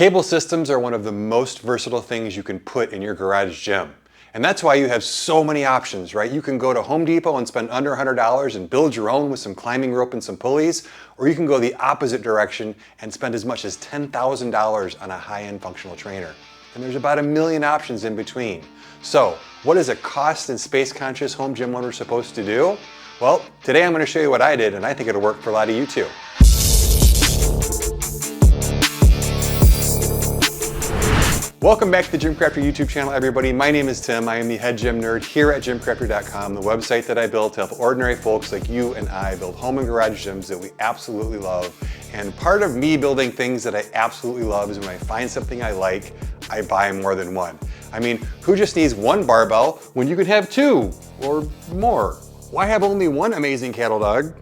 Cable systems are one of the most versatile things you can put in your garage gym. And that's why you have so many options, right? You can go to Home Depot and spend under $100 and build your own with some climbing rope and some pulleys, or you can go the opposite direction and spend as much as $10,000 on a high-end functional trainer. And there's about 1 million options in between. So, what is a cost and space-conscious home gym owner supposed to do? Well, today I'm going to show you what I did, and I think it'll work for a lot of you too. Welcome back to the GymCrafter YouTube channel, everybody. My name is Tim. I am the head gym nerd here at GymCrafter.com, the website that I built to help ordinary folks like you and I build home and garage gyms that we absolutely love. And part of me building things that I absolutely love is when I find something I like, I buy more than one. I mean, who just needs one barbell when you could have two or more? Why have only one amazing cattle dog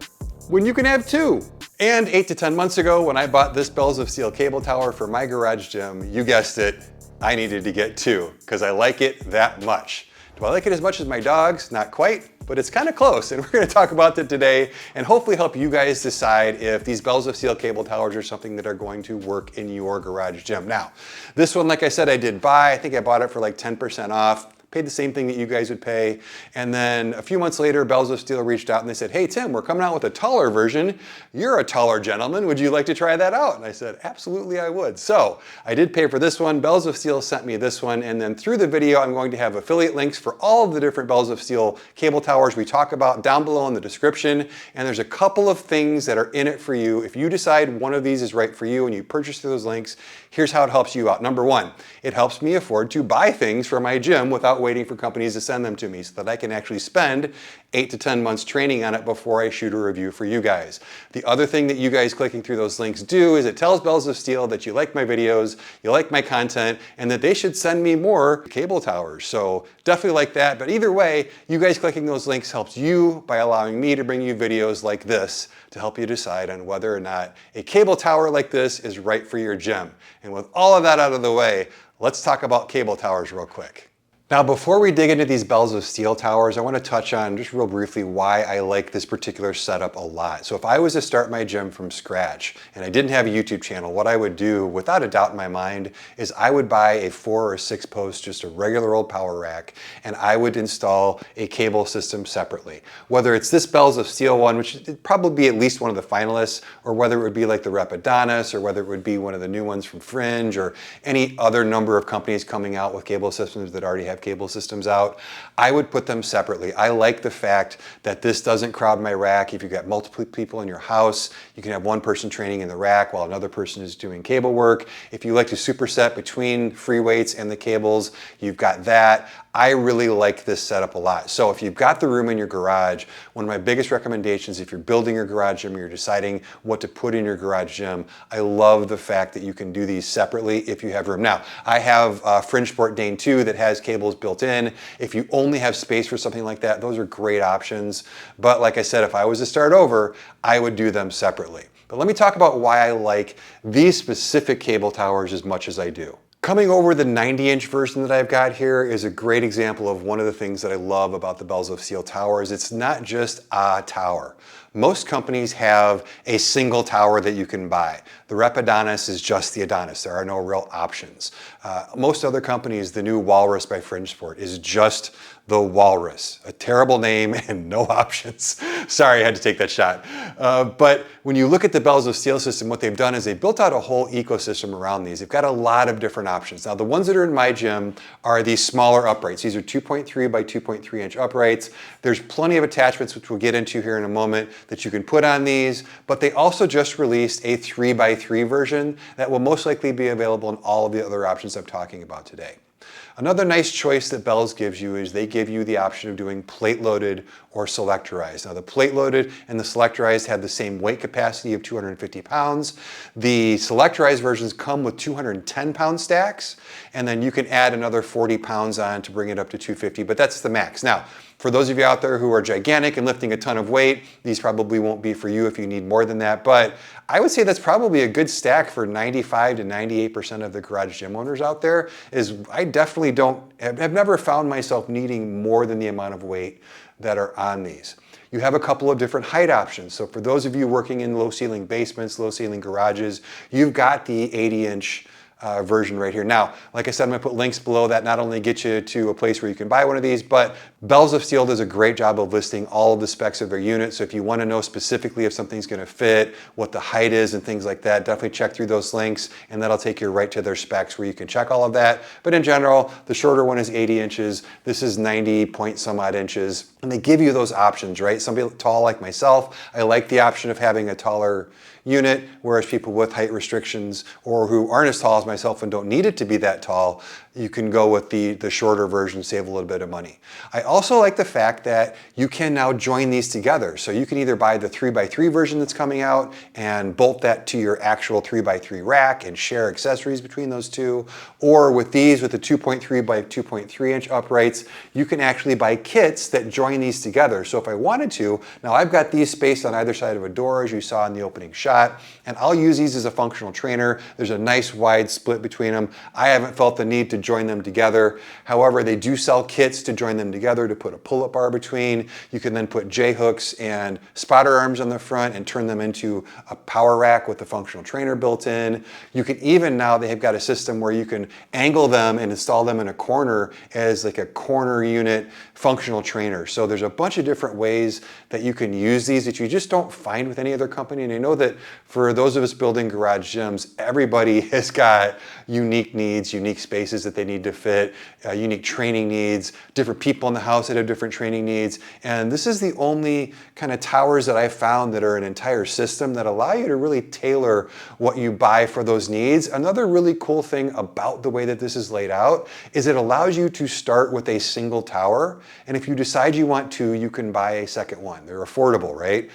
when you can have two? And 8 to 10 months ago, when I bought this Bells of Steel cable tower for my garage gym, you guessed it, I needed to get two because I like it that much. Do I like it as much as my dogs? Not quite, but it's kind of close, and we're going to talk about that today and hopefully help you guys decide if these Bells of Steel cable towers are something that are going to work in your garage gym. Now, this one, like I said, I did buy. I think I bought it for like 10% off. Paid the same thing that you guys would pay. And then a few months later, Bells of Steel reached out and they said, hey Tim, we're coming out with a taller version. You're a taller gentleman. Would you like to try that out? And I said, absolutely I would. So I did pay for this one. Bells of Steel sent me this one. And then through the video, I'm going to have affiliate links for all of the different Bells of Steel cable towers we talk about down below in the description. And there's a couple of things that are in it for you. If you decide one of these is right for you and you purchase through those links, here's how it helps you out. Number one, it helps me afford to buy things for my gym without waiting for companies to send them to me so that I can actually spend 8 to 10 months training on it before I shoot a review for you guys. The other thing that you guys clicking through those links do is it tells Bells of Steel that you like my videos, you like my content, and that they should send me more cable towers. So definitely like that. But either way, you guys clicking those links helps you by allowing me to bring you videos like this to help you decide on whether or not a cable tower like this is right for your gym. And with all of that out of the way, let's talk about cable towers real quick. Now, before we dig into these Bells of Steel towers, I want to touch on just real briefly why I like this particular setup a lot. So if I was to start my gym from scratch and I didn't have a YouTube channel, what I would do without a doubt in my mind is I would buy a 4 or 6 post, just a regular old power rack, and I would install a cable system separately. Whether it's this Bells of Steel one, which would probably be at least one of the finalists, or whether it would be like the Adonis, or whether it would be one of the new ones from Fringe, or any other number of companies coming out with cable systems that already have cable systems out, I would put them separately. I like the fact that this doesn't crowd my rack. If you've got multiple people in your house, you can have one person training in the rack while another person is doing cable work. If you like to superset between free weights and the cables, you've got that. I really like this setup a lot. So if you've got the room in your garage, one of my biggest recommendations if you're building your garage gym or you're deciding what to put in your garage gym, I love the fact that you can do these separately if you have room. Now, I have Fringe Sport Dane 2 that has cables built in. If you only have space for something like that, those are great options. But like I said, if I was to start over, I would do them separately. But let me talk about why I like these specific cable towers as much as I do. Coming over the 90-inch version that I've got here is a great example of one of the things that I love about the Bells of Steel towers. It's not just a tower. Most companies have a single tower that you can buy. The Adonis is just the Adonis. There are no real options. Most other companies, the new Walrus by Fringe Sport is just the Walrus. A terrible name and no options. Sorry, I had to take that shot. But when you look at the Bells of Steel system, what they've done is they've built out a whole ecosystem around these. They've got a lot of different options. Now, the ones that are in my gym are these smaller uprights. These are 2.3 by 2.3 inch uprights. There's plenty of attachments, which we'll get into here in a moment, that you can put on these, but they also just released a 3x3 version that will most likely be available in all of the other options I'm talking about today. Another nice choice that Bells gives you is they give you the option of doing plate loaded or selectorized. Now the plate loaded and the selectorized have the same weight capacity of 250 pounds. The selectorized versions come with 210 pound stacks, and then you can add another 40 pounds on to bring it up to 250, but that's the max. Now, for those of you out there who are gigantic and lifting a ton of weight, these probably won't be for you if you need more than that, but I would say that's probably a good stack for 95 to 98% of the garage gym owners out there. I definitely have never found myself needing more than the amount of weight that are on these. You have a couple of different height options. So for those of you working in low ceiling basements, low ceiling garages, you've got the 80-inch version right here. Now, like I said, I'm gonna put links below that not only get you to a place where you can buy one of these, but Bells of Steel does a great job of listing all of the specs of their unit. So if you wanna know specifically if something's gonna fit, what the height is and things like that, definitely check through those links and that'll take you right to their specs where you can check all of that. But in general, the shorter one is 80 inches. This is 90 point some odd inches. And they give you those options, right? Somebody tall like myself, I like the option of having a taller unit, whereas people with height restrictions or who aren't as tall as myself and don't need it to be that tall, you can go with the shorter version, save a little bit of money. I also like the fact that you can now join these together. So you can either buy the 3x3 version that's coming out and bolt that to your actual 3x3 rack and share accessories between those two, or with these, with the 2.3 by 2.3 inch uprights, you can actually buy kits that join these together. So if I wanted to, now I've got these spaced on either side of a door as you saw in the opening shot, and I'll use these as a functional trainer. There's a nice wide split between them. I haven't felt the need to join them together. However, they do sell kits to join them together to put a pull-up bar between. You can then put J-hooks and spotter arms on the front and turn them into a power rack with the functional trainer built in. You can even now, they have got a system where you can angle them and install them in a corner as like a corner unit functional trainer. So there's a bunch of different ways that you can use these that you just don't find with any other company. And I know that for those of us building garage gyms, everybody has got unique needs, unique spaces that they need to fit, unique training needs, different people in the house that have different training needs. And this is the only kind of towers that I've found that are an entire system that allow you to really tailor what you buy for those needs. Another really cool thing about the way that this is laid out is it allows you to start with a single tower. And if you decide you want to, you can buy a second one. They're affordable, right?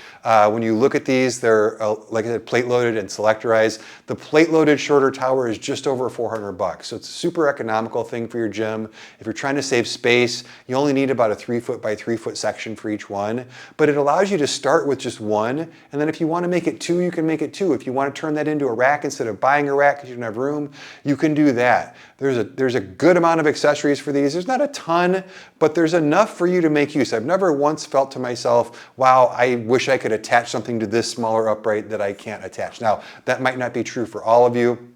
When you look at these, they're like I said, plate loaded and selectorized. The plate loaded shorter tower is just over $400. So it's a super economical thing for your gym. If you're trying to save space, you only need about a 3 foot by 3 foot section for each one, but it allows you to start with just one. And then if you want to make it two, you can make it two. If you want to turn that into a rack instead of buying a rack because you don't have room, you can do that. There's a good amount of accessories for these. There's not a ton, but there's enough for you to make use. I've never once felt to myself, wow, I wish I could attach something to this smaller upright that I can't attach. Now, that might not be true for all of you,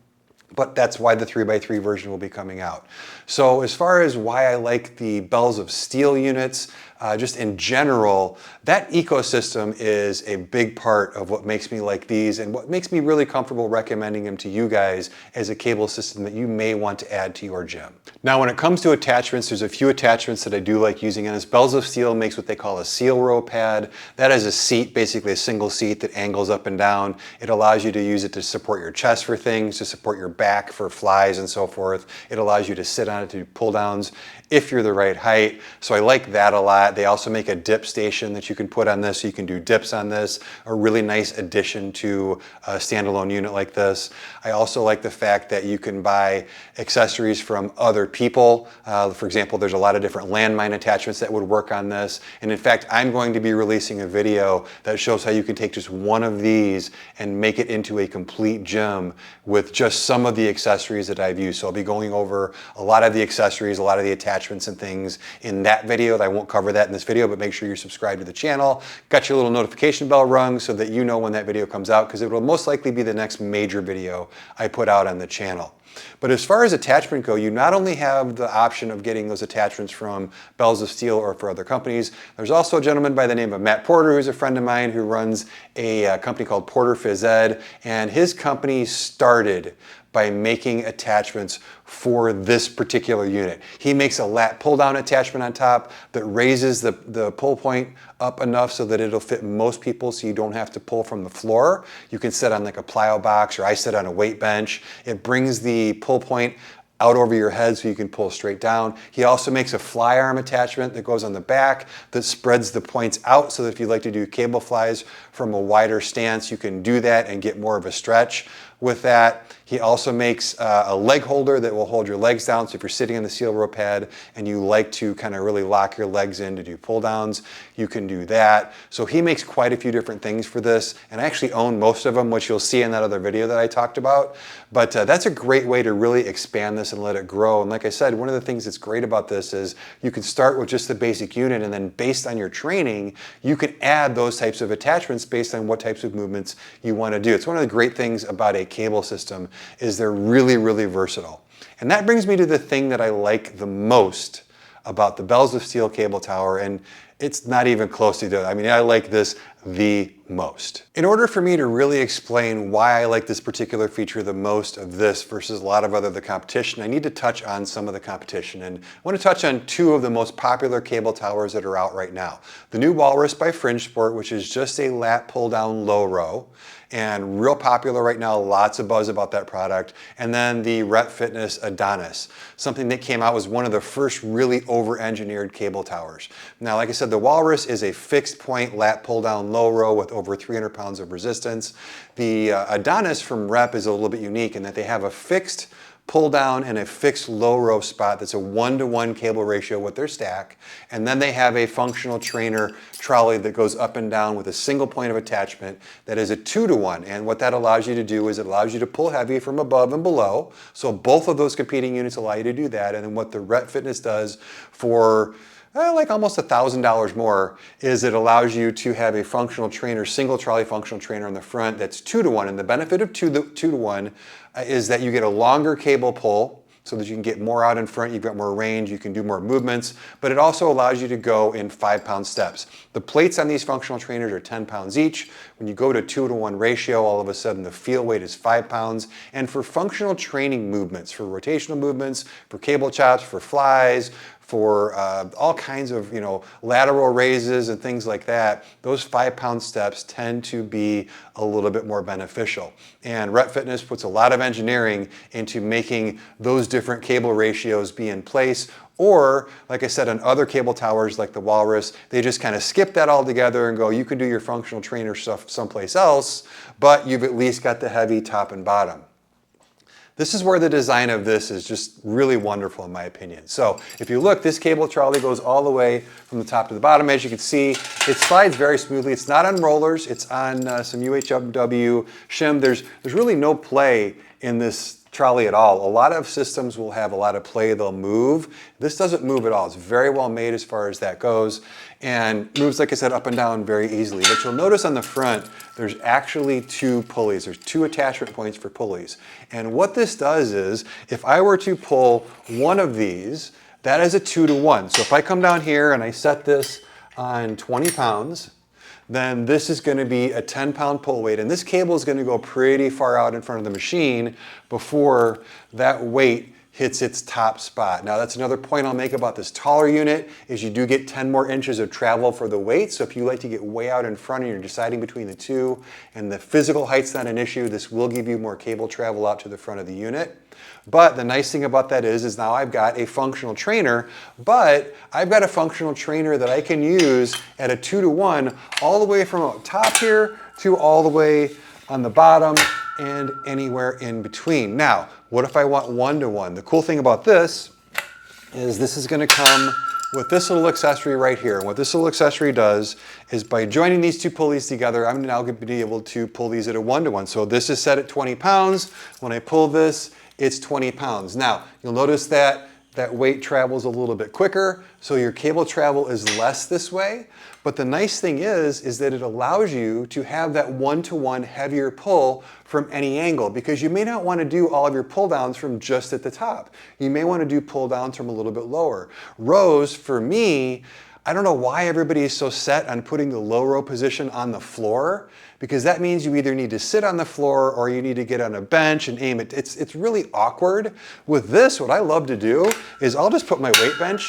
but that's why the 3x3 version will be coming out. So as far as why I like the Bells of Steel units, just in general, that ecosystem is a big part of what makes me like these and what makes me really comfortable recommending them to you guys as a cable system that you may want to add to your gym. Now, when it comes to attachments, there's a few attachments that I do like using, and this Bells of Steel makes what they call a seal row pad. That is a seat, basically a single seat that angles up and down. It allows you to use it to support your chest for things, to support your back for flies and so forth. It allows you to sit on it to do pull downs if you're the right height. So I like that a lot. They also make a dip station that you can put on this, so you can do dips on this, a really nice addition to a standalone unit like this. I also like the fact that you can buy accessories from other people. For example, there's a lot of different landmine attachments that would work on this. And in fact, I'm going to be releasing a video that shows how you can take just one of these and make it into a complete gym with just some of the accessories that I've used. So I'll be going over a lot of the accessories, a lot of the attachments and things in that video. I won't cover that in this video, but make sure you're subscribed to the channel. Got your little notification bell rung so that you know when that video comes out, because it will most likely be the next major video I put out on the channel. But as far as attachment go, you not only have the option of getting those attachments from Bells of Steel or for other companies, there's also a gentleman by the name of Matt Porter, who's a friend of mine, who runs a company called Porter Phys Ed, and his company started by making attachments for this particular unit. He makes a lat pull down attachment on top that raises the pull point up enough so that it'll fit most people, so you don't have to pull from the floor. You can sit on like a plyo box, or I sit on a weight bench. It brings the pull point out over your head so you can pull straight down. He also makes a fly arm attachment that goes on the back that spreads the points out so that if you'd like to do cable flies from a wider stance, you can do that and get more of a stretch with that. He also makes a leg holder that will hold your legs down. So if you're sitting on the seal row pad and you like to kind of really lock your legs in to do pull downs, you can do that. So he makes quite a few different things for this, and I actually own most of them, which you'll see in that other video that I talked about. But that's a great way to really expand this and let it grow. And like I said, one of the things that's great about this is you can start with just the basic unit, and then based on your training, you can add those types of attachments based on what types of movements you want to do. It's one of the great things about a cable system is they're really, really versatile. And that brings me to the thing that I like the most about the Bells of Steel cable tower, and it's not even close to that. I mean, I like this the most. In order for me to really explain why I like this particular feature the most of this versus a lot of the competition, I need to touch on some of the competition. And I want to touch on two of the most popular cable towers that are out right now. The new Walrus by Fringe Sport, which is just a lat pull down low row, and real popular right now, lots of buzz about that product. And then the Rep Fitness Adonis, something that came out was one of the first really over-engineered cable towers. Now, like I said, the Walrus is a fixed point lat pull down low row with over 300 pounds of resistance. The Adonis from Rep is a little bit unique in that they have a fixed pull down and a fixed low row spot that's a 1-to-1 cable ratio with their stack. And then they have a functional trainer trolley that goes up and down with a single point of attachment that is a 2-to-1. And what that allows you to do is it allows you to pull heavy from above and below. So both of those competing units allow you to do that. And then what the Rep Fitness does for like almost $1,000 more is it allows you to have a functional trainer, single trolley functional trainer on the front that's 2-to-1. And the benefit of 2-to-1 is that you get a longer cable pull so that you can get more out in front, you've got more range, you can do more movements, but it also allows you to go in 5-pound steps. The plates on these functional trainers are 10 pounds each. When you go to 2-to-1 ratio, all of a sudden the field weight is 5 pounds. And for functional training movements, for rotational movements, for cable chops, for flies, for all kinds of lateral raises and things like that, those 5-pound steps tend to be a little bit more beneficial. And Rep Fitness puts a lot of engineering into making those different cable ratios be in place. Or, like I said, on other cable towers like the Walrus, they just kind of skip that all together and go, you can do your functional trainer stuff someplace else, but you've at least got the heavy top and bottom. This is where the design of this is just really wonderful in my opinion. So if you look, this cable trolley goes all the way from the top to the bottom. As you can see, it slides very smoothly. It's not on rollers, it's on some UHW shim. There's really no play in this trolley at all. A lot of systems will have a lot of play, they'll move. This doesn't move at all. It's very well made as far as that goes and moves, like I said, up and down very easily. But you'll notice on the front, there's actually 2 pulleys. There's 2 attachment points for pulleys. And what this does is, if I were to pull one of these, that is a 2-to-1. So if I come down here and I set this on 20 pounds, then this is going to be a 10-pound pull weight. And this cable is going to go pretty far out in front of the machine before that weight hits its top spot. Now that's another point I'll make about this taller unit is you do get 10 more inches of travel for the weight. So if you like to get way out in front and you're deciding between the two and the physical height's not an issue, this will give you more cable travel out to the front of the unit. But the nice thing about that is now I've got a functional trainer, but I've got a functional trainer that I can use at a 2-to-1 all the way from up top here to all the way on the bottom and anywhere in between. Now, what if I want 1-to-1? The cool thing about this is this is going to come with this little accessory right here. And what this little accessory does is by joining these 2 pulleys together, I'm now going to be able to pull these at a 1-to-1. So this is set at 20 pounds. When I pull this, it's 20 pounds. Now, you'll notice that that weight travels a little bit quicker, so your cable travel is less this way. But the nice thing is that it allows you to have that 1-to-1 heavier pull from any angle, because you may not want to do all of your pull downs from just at the top. You may want to do pull downs from a little bit lower. Rows, for me, I don't know why everybody is so set on putting the low row position on the floor, because that means you either need to sit on the floor or you need to get on a bench and aim it. It's really awkward. With this, what I love to do is I'll just put my weight bench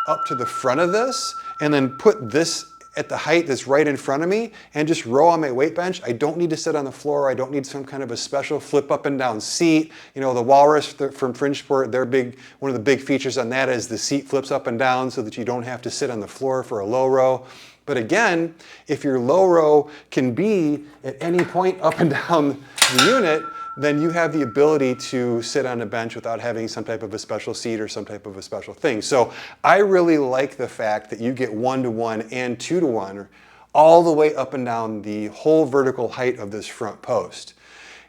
up to the front of this and then put this at the height that's right in front of me and just row on my weight bench. I don't need to sit on the floor. I don't need some kind of a special flip up and down seat. You know, the Walrus from Fringe Sport, one of the big features on that is the seat flips up and down so that you don't have to sit on the floor for a low row. But again, if your low row can be at any point up and down the unit, then you have the ability to sit on a bench without having some type of a special seat or some type of a special thing. So I really like the fact that you get 1-to-1 and 2-to-1 all the way up and down the whole vertical height of this front post.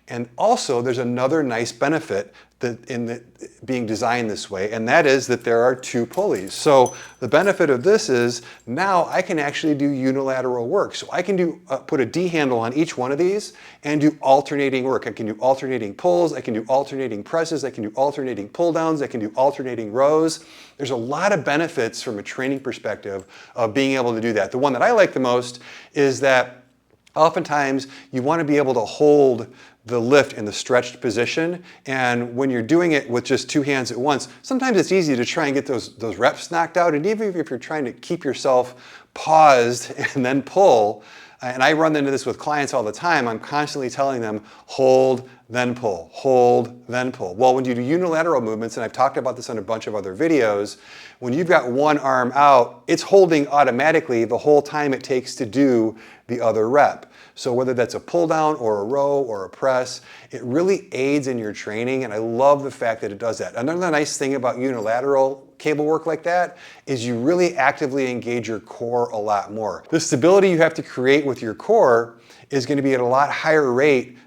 And also there's another nice benefit being designed this way, and that is that there are 2 pulleys. So the benefit of this is now I can actually do unilateral work. So I can put a D handle on each one of these and do alternating work. I can do alternating pulls, I can do alternating presses, I can do alternating pull downs, I can do alternating rows. There's a lot of benefits from a training perspective of being able to do that. The one that I like the most is that oftentimes you want to be able to hold the lift in the stretched position, and when you're doing it with just 2 hands at once, sometimes it's easy to try and get those reps knocked out, and even if you're trying to keep yourself paused and then pull, and I run into this with clients all the time, I'm constantly telling them, hold, then pull, hold, then pull. Well, when you do unilateral movements, and I've talked about this on a bunch of other videos, when you've got one arm out, it's holding automatically the whole time it takes to do the other rep. So whether that's a pull down or a row or a press, it really aids in your training, and I love the fact that it does that. Another nice thing about unilateral cable work like that is you really actively engage your core a lot more. The stability you have to create with your core is going to be at a lot higher rate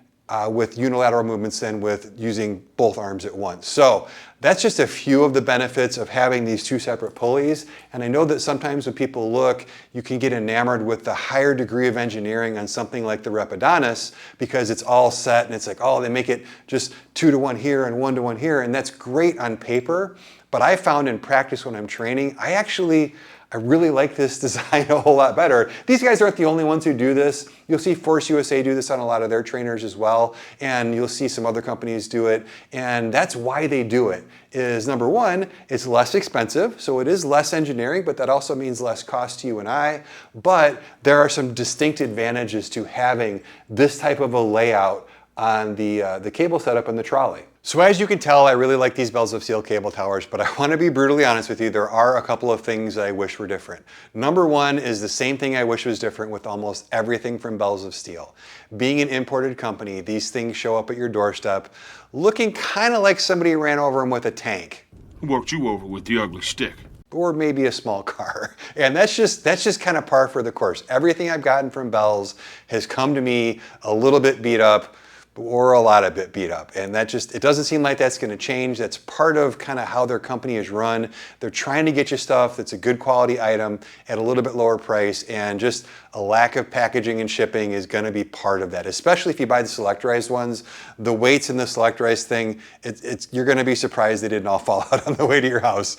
with unilateral movements than with using both arms at once. So that's just a few of the benefits of having these 2 separate pulleys. And I know that sometimes when people look, you can get enamored with the higher degree of engineering on something like the Repidonis because it's all set and it's like, oh, they make it just 2 to 1 here and 1 to 1 here. And that's great on paper. But I found in practice when I'm training, I really like this design a whole lot better. These guys aren't the only ones who do this. You'll see Force USA do this on a lot of their trainers as well, and you'll see some other companies do it, and that's why they do it. Is number one, it's less expensive, so it is less engineering, but that also means less cost to you and I, but there are some distinct advantages to having this type of a layout on the cable setup in the trolley. So as you can tell, I really like these Bells of Steel cable towers, but I want to be brutally honest with you, there are a couple of things that I wish were different. Number one is the same thing I wish was different with almost everything from Bells of Steel. Being an imported company, these things show up at your doorstep looking kind of like somebody ran over them with a tank. Who worked you over with the ugly stick? Or maybe a small car. And that's just kind of par for the course. Everything I've gotten from Bells has come to me a little bit beat up, or a lot of it beat up. And it doesn't seem like that's gonna change. That's part of kind of how their company is run. They're trying to get you stuff that's a good quality item at a little bit lower price, and just a lack of packaging and shipping is gonna be part of that, especially if you buy the selectorized ones. The weights in the selectorized thing, you're gonna be surprised they didn't all fall out on the way to your house.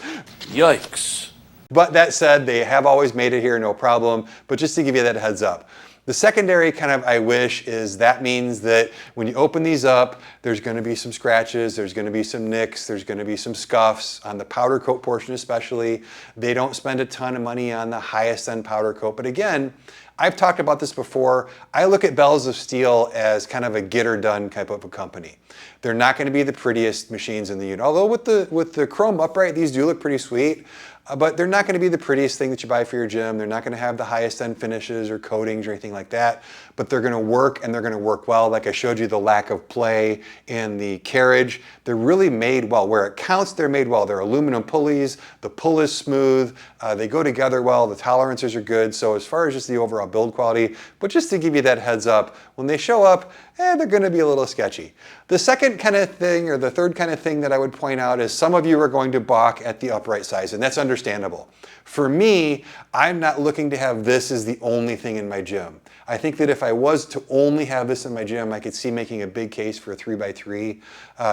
Yikes. But that said, they have always made it here, no problem. But just to give you that heads up. The secondary kind of I wish is that means that when you open these up, there's going to be some scratches, there's going to be some nicks, there's going to be some scuffs on the powder coat portion especially. They don't spend a ton of money on the highest end powder coat. But again, I've talked about this before. I look at Bells of Steel as kind of a get or done type of a company. They're not going to be the prettiest machines in the unit. Although with the chrome upright, these do look pretty sweet. But they're not going to be the prettiest thing that you buy for your gym. They're not going to have the highest end finishes or coatings or anything like that. But they're going to work, and they're going to work well. Like I showed you the lack of play in the carriage. They're really made well. Where it counts, they're made well. They're aluminum pulleys. The pull is smooth. They go together well. The tolerances are good. So as far as just the overall build quality, but just to give you that heads up, when they show up, they're going to be a little sketchy. The second kind of thing, or the third kind of thing that I would point out is some of you are going to balk at the upright size, and that's understandable. For me, I'm not looking to have this as the only thing in my gym. I think that if I was to only have this in my gym, I could see making a big case for a 3x3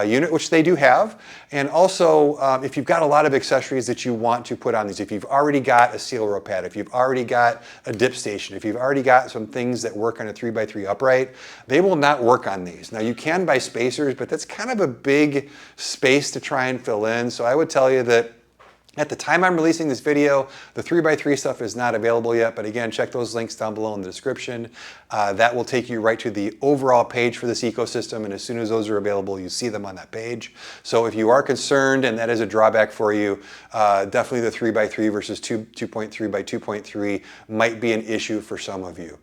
unit, which they do have. And also, if you've got a lot of accessories that you want to put on these, if you've already got a seal row pad, if you've already got a dip station, if you've already got some things that work on a 3x3 upright, they will not work on these. Now you can buy spacers, but that's kind of a big space to try and fill in. So I would tell you that at the time I'm releasing this video, the 3x3 stuff is not available yet, but again, check those links down below in the description. That will take you right to the overall page for this ecosystem, and as soon as those are available, you see them on that page. So if you are concerned and that is a drawback for you, definitely the 3x3 versus 2.3 by 2.3 might be an issue for some of you.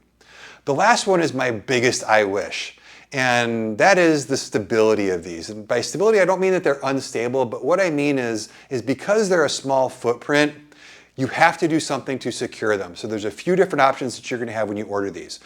The last one is my biggest I wish. And that is the stability of these. And by stability, I don't mean that they're unstable, but what I mean is because they're a small footprint, you have to do something to secure them. So there's a few different options that you're going to have when you order these.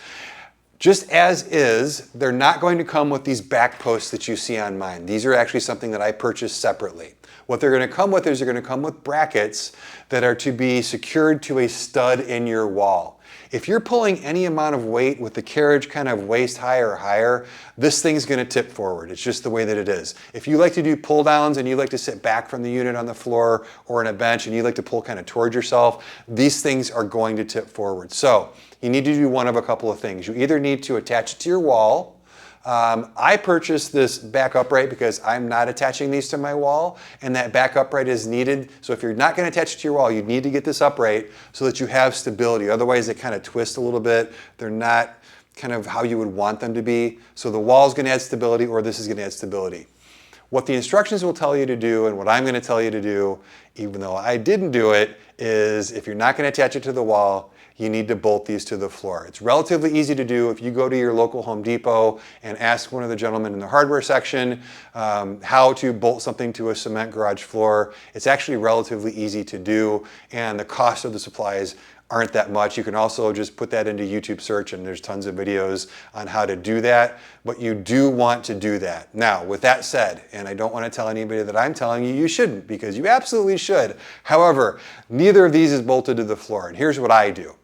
Just as is, they're not going to come with these back posts that you see on mine. These are actually something that I purchased separately. What they're going to come with is they're going to come with brackets that are to be secured to a stud in your wall. If you're pulling any amount of weight with the carriage kind of waist high or higher, this thing's going to tip forward. It's just the way that it is. If you like to do pull downs and you like to sit back from the unit on the floor or on a bench and you like to pull kind of towards yourself, these things are going to tip forward. So you need to do one of a couple of things. You either need to attach it to your wall. I purchased this back upright because I'm not attaching these to my wall, and that back upright is needed. So if you're not going to attach it to your wall, you need to get this upright so that you have stability. Otherwise they kind of twist a little bit. They're not kind of how you would want them to be. So the wall is going to add stability, or this is going to add stability. What the instructions will tell you to do, and what I'm going to tell you to do, even though I didn't do it, is if you're not going to attach it to the wall, you need to bolt these to the floor. It's relatively easy to do. If you go to your local Home Depot and ask one of the gentlemen in the hardware section how to bolt something to a cement garage floor, it's actually relatively easy to do, and the cost of the supplies aren't that much. You can also just put that into YouTube search and there's tons of videos on how to do that, but you do want to do that. Now, with that said, and I don't want to tell anybody that I'm telling you you shouldn't, because you absolutely should. However, neither of these is bolted to the floor, and here's what I do.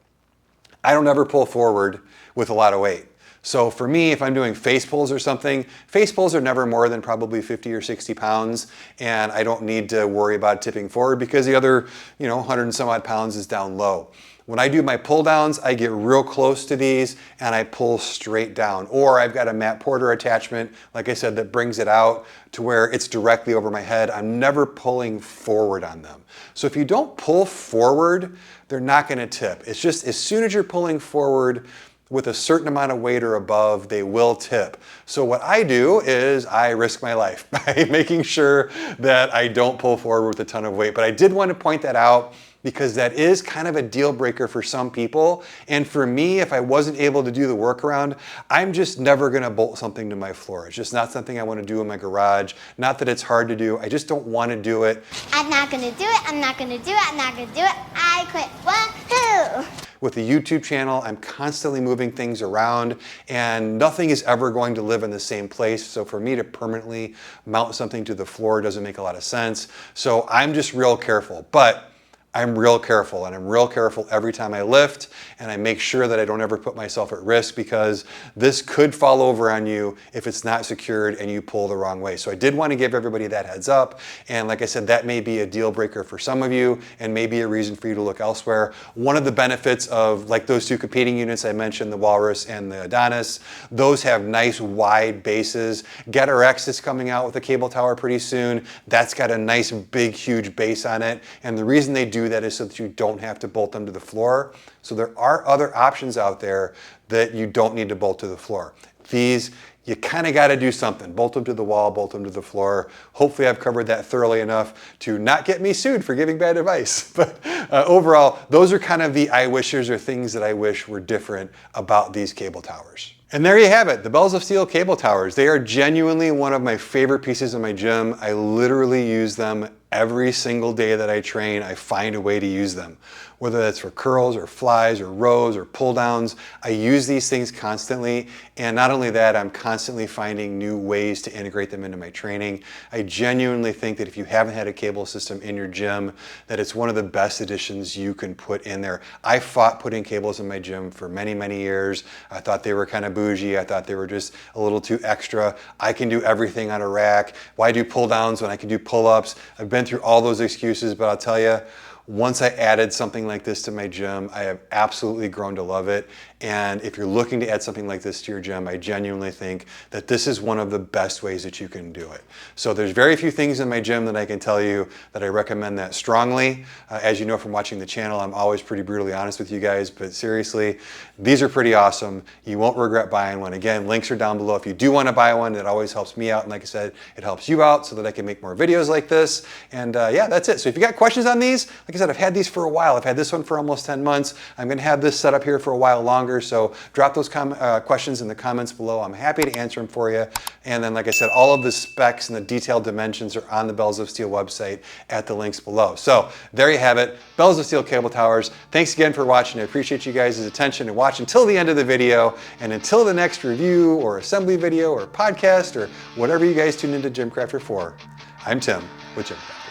I don't ever pull forward with a lot of weight. So for me, if I'm doing face pulls or something, face pulls are never more than probably 50 or 60 pounds, and I don't need to worry about tipping forward because the other, 100 and some odd pounds is down low. When I do my pull downs, I get real close to these and I pull straight down. Or I've got a Matt Porter attachment, like I said, that brings it out to where it's directly over my head. I'm never pulling forward on them. So if you don't pull forward, they're not going to tip. It's just as soon as you're pulling forward with a certain amount of weight or above, they will tip. So what I do is I risk my life by making sure that I don't pull forward with a ton of weight. But I did want to point that out, because that is kind of a deal breaker for some people. And for me, if I wasn't able to do the workaround, I'm just never gonna bolt something to my floor. It's just not something I wanna do in my garage. Not that it's hard to do, I just don't wanna do it. I'm not gonna do it, I'm not gonna do it, I'm not gonna do it. I quit. Woohoo! With the YouTube channel, I'm constantly moving things around and nothing is ever going to live in the same place. So for me to permanently mount something to the floor doesn't make a lot of sense. So I'm just real careful. But I'm real careful, and I'm real careful every time I lift, and I make sure that I don't ever put myself at risk, because this could fall over on you if it's not secured and you pull the wrong way. So I did want to give everybody that heads up, and like I said, that may be a deal breaker for some of you and maybe a reason for you to look elsewhere. One of the benefits of like those two competing units I mentioned, the Walrus and the Adonis, those have nice wide bases. Getter X is coming out with a cable tower pretty soon. That's got a nice big huge base on it, and the reason they do that is so that you don't have to bolt them to the floor. So there are other options out there that you don't need to bolt to the floor. These, you kind of got to do something. Bolt them to the wall, bolt them to the floor. Hopefully I've covered that thoroughly enough to not get me sued for giving bad advice. But overall, those are kind of the I wishers, or things that I wish were different about these cable towers. And there you have it, the Bells of Steel cable towers. They are genuinely one of my favorite pieces in my gym. I literally use them every single day that I train. I find a way to use them. Whether that's for curls or flies or rows or pull downs, I use these things constantly. And not only that, I'm constantly finding new ways to integrate them into my training. I genuinely think that if you haven't had a cable system in your gym, that it's one of the best additions you can put in there. I fought putting cables in my gym for many, many years. I thought they were kind of bougie. I thought they were just a little too extra. I can do everything on a rack. Why do pull downs when I can do pull-ups? I've been through all those excuses, but I'll tell you, once I added something like this to my gym, I have absolutely grown to love it. And if you're looking to add something like this to your gym, I genuinely think that this is one of the best ways that you can do it. So there's very few things in my gym that I can tell you that I recommend that strongly. As you know from watching the channel, I'm always pretty brutally honest with you guys, but seriously, these are pretty awesome. You won't regret buying one. Again, links are down below. If you do want to buy one, it always helps me out. And like I said, it helps you out so that I can make more videos like this. And yeah, that's it. So if you got questions on these, like I I said, I've had these for a while. I've had this one for almost 10 months. I'm going to have this set up here for a while longer. So drop those questions in the comments below. I'm happy to answer them for you. And then, like I said, all of the specs and the detailed dimensions are on the Bells of Steel website at the links below. So there you have it, Bells of Steel cable towers. Thanks again for watching. I appreciate you guys' attention and watch until the end of the video. And until the next review or assembly video or podcast or whatever you guys tune into GymCrafter for, I'm Tim with GymCrafter.